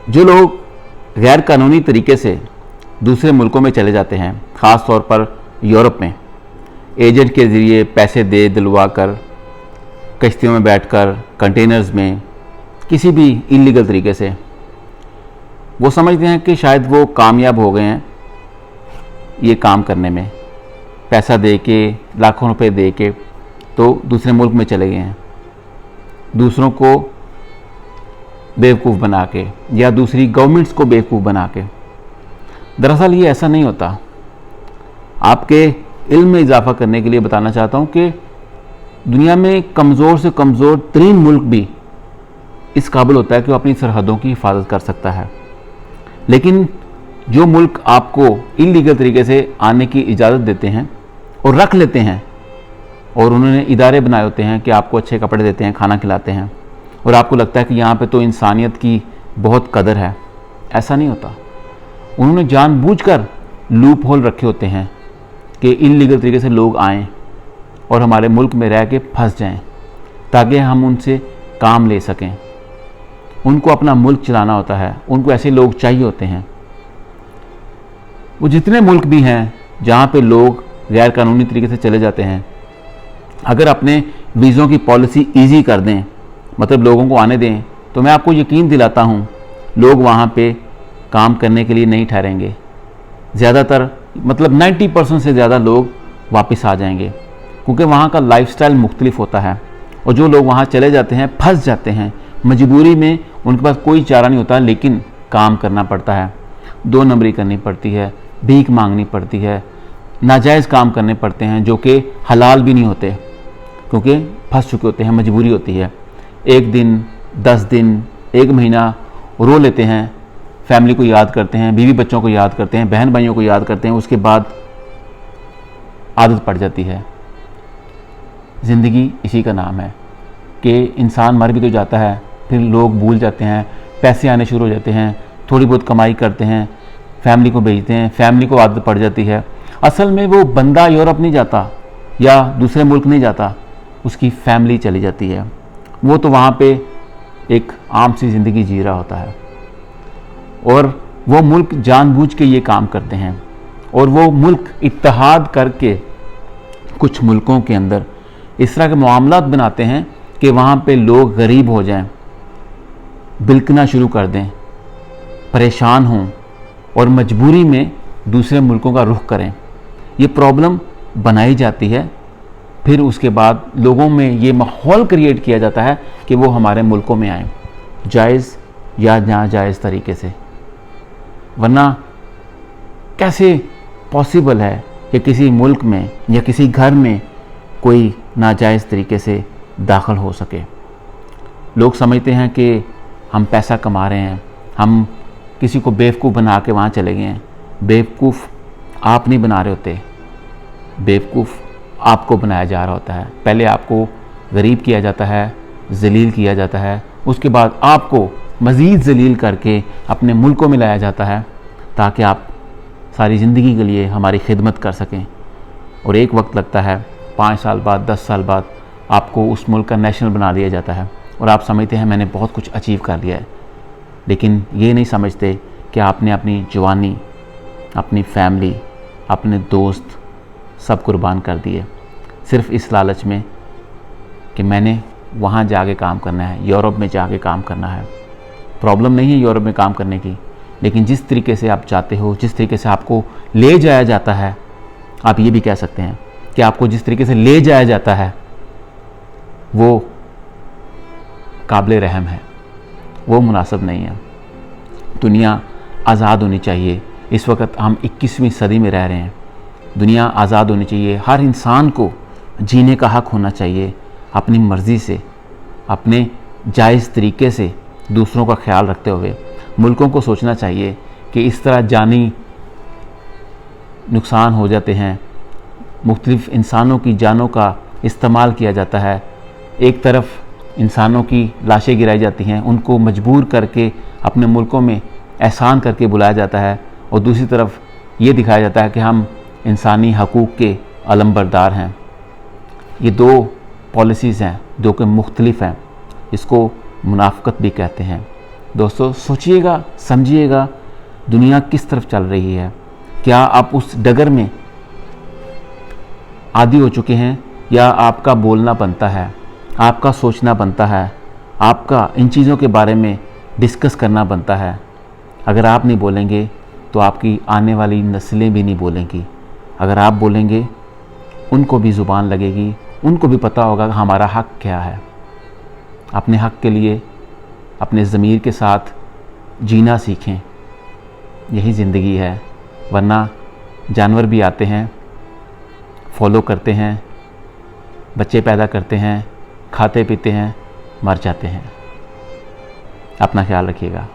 जो लोग गैर कानूनी तरीके से दूसरे मुल्कों में चले जाते हैं, ख़ास तौर पर यूरोप में, एजेंट के ज़रिए पैसे दे दिलवा कर, कश्तियों में बैठकर, कंटेनर्स में, किसी भी इलीगल तरीके से, वो समझते हैं कि शायद वो कामयाब हो गए हैं ये काम करने में, पैसा दे के, लाखों रुपए दे के, तो दूसरे मुल्क में चले गए हैं, दूसरों को बेवकूफ़ बना के या दूसरी गवर्नमेंट्स को बेवकूफ़ बना के। दरअसल ये ऐसा नहीं होता। आपके इल्म में इजाफा करने के लिए बताना चाहता हूँ कि दुनिया में कमज़ोर से कमज़ोर तरीन मुल्क भी इस काबिल होता है कि वो अपनी सरहदों की हिफाजत कर सकता है। लेकिन जो मुल्क आपको इलीगल तरीके से आने की इजाज़त देते हैं और रख लेते हैं, और उन्होंने इदारे बनाए होते हैं कि आपको अच्छे कपड़े देते हैं, खाना खिलाते हैं, और आपको लगता है कि यहाँ पे तो इंसानियत की बहुत कदर है, ऐसा नहीं होता। उन्होंने जानबूझकर लूप होल रखे होते हैं कि इलीगल तरीके से लोग आएँ और हमारे मुल्क में रह के फंस जाएं, ताकि हम उनसे काम ले सकें। उनको अपना मुल्क चलाना होता है, उनको ऐसे लोग चाहिए होते हैं। वो जितने मुल्क भी हैं जहाँ पे लोग गैर कानूनी तरीके से चले जाते हैं, अगर अपने वीज़ों की पॉलिसी ईजी कर दें, मतलब लोगों को आने दें, तो मैं आपको यकीन दिलाता हूँ लोग वहाँ पे काम करने के लिए नहीं ठहरेंगे। ज़्यादातर मतलब 90% से ज़्यादा लोग वापस आ जाएंगे, क्योंकि वहाँ का लाइफस्टाइल मुख्तलिफ होता है। और जो लोग वहाँ चले जाते हैं, फंस जाते हैं मजबूरी में, उनके पास कोई चारा नहीं होता, लेकिन काम करना पड़ता है, 2 नंबरी करनी पड़ती है, भीख मांगनी पड़ती है, नाजायज़ काम करने पड़ते हैं जो कि हलाल भी नहीं होते, क्योंकि फंस चुके होते हैं, मजबूरी होती है। 1 दिन, 10 दिन, 1 महीना रो लेते हैं, फैमिली को याद करते हैं, बीवी बच्चों को याद करते हैं, बहन भाइयों को याद करते हैं, उसके बाद आदत पड़ जाती है। ज़िंदगी इसी का नाम है कि इंसान मर भी तो जाता है, फिर लोग भूल जाते हैं, पैसे आने शुरू हो जाते हैं, थोड़ी बहुत कमाई करते हैं, फैमिली को भेजते हैं, फैमिली को आदत पड़ जाती है। असल में वो बंदा यूरोप नहीं जाता या दूसरे मुल्क नहीं जाता, उसकी फैमिली चली जाती है। वो तो वहाँ पे एक आम सी ज़िंदगी जी रहा होता है, और वो मुल्क जानबूझ के ये काम करते हैं, और वो मुल्क इत्तेहाद करके कुछ मुल्कों के अंदर इस तरह के मामलात बनाते हैं कि वहाँ पे लोग गरीब हो जाएं, बिल्कना शुरू कर दें, परेशान हों और मजबूरी में दूसरे मुल्कों का रुख करें। ये प्रॉब्लम बनाई जाती है, फिर उसके बाद लोगों में ये माहौल क्रिएट किया जाता है कि वो हमारे मुल्कों में आएँ, जायज़ या नाजायज़ तरीके से। वरना कैसे पॉसिबल है कि किसी मुल्क में या किसी घर में कोई नाजायज़ तरीके से दाखिल हो सके। लोग समझते हैं कि हम पैसा कमा रहे हैं, हम किसी को बेवकूफ़ बना के वहाँ चले गए हैं। बेवकूफ़ आप नहीं बना रहे होते, बेवकूफ़ आपको बनाया जा रहा होता है। पहले आपको गरीब किया जाता है, जलील किया जाता है, उसके बाद आपको मज़ीद जलील करके अपने मुल्कों में लाया जाता है, ताकि आप सारी ज़िंदगी के लिए हमारी खिदमत कर सकें। और एक वक्त लगता है, 5 साल बाद, 10 साल बाद आपको उस मुल्क का नेशनल बना दिया जाता है, और आप समझते हैं मैंने बहुत कुछ अचीव कर लिया है। लेकिन ये नहीं समझते कि आपने अपनी जवानी, अपनी फैमिली, अपने दोस्त सब कुर्बान कर दिए, सिर्फ़ इस लालच में कि मैंने वहाँ जाके काम करना है, यूरोप में जाके काम करना है। प्रॉब्लम नहीं है यूरोप में काम करने की, लेकिन जिस तरीके से आप चाहते हो, जिस तरीके से आपको ले जाया जाता है, आप ये भी कह सकते हैं कि आपको जिस तरीके से ले जाया जाता है वो काबिल रहम है, वो मुनासिब नहीं है। दुनिया आज़ाद होनी चाहिए। इस वक्त हम 21वीं सदी में रह रहे हैं। दुनिया आज़ाद होनी चाहिए, हर इंसान को जीने का हक़ होना चाहिए, अपनी मर्ज़ी से, अपने जायज़ तरीके से, दूसरों का ख्याल रखते हुए। मुल्कों को सोचना चाहिए कि इस तरह जानी नुकसान हो जाते हैं, मुख्तलिफ़ इंसानों की जानों का इस्तेमाल किया जाता है। एक तरफ इंसानों की लाशें गिराई जाती हैं, उनको मजबूर करके अपने मुल्कों में एहसान करके बुलाया जाता है, और दूसरी तरफ ये दिखाया जाता है कि हम इंसानी हकूक़ के अलमबरदार हैं। ये 2 पॉलिसीज़ हैं जो कि मुख्तलिफ़ हैं। इसको मुनाफ़क़त भी कहते हैं। दोस्तों सोचिएगा, समझिएगा दुनिया किस तरफ चल रही है। क्या आप उस डगर में आदी हो चुके हैं, या आपका बोलना बनता है, आपका सोचना बनता है, आपका इन चीज़ों के बारे में डिस्कस करना बनता है। अगर आप नहीं बोलेंगे तो आपकी आने वाली नस्लें भी नहीं बोलेंगी। अगर आप बोलेंगे उनको भी ज़ुबान लगेगी, उनको भी पता होगा कि हमारा हक़ क्या है। अपने हक़ के लिए अपने ज़मीर के साथ जीना सीखें, यही ज़िंदगी है। वरना जानवर भी आते हैं, फॉलो करते हैं, बच्चे पैदा करते हैं, खाते पीते हैं, मर जाते हैं। अपना ख्याल रखिएगा।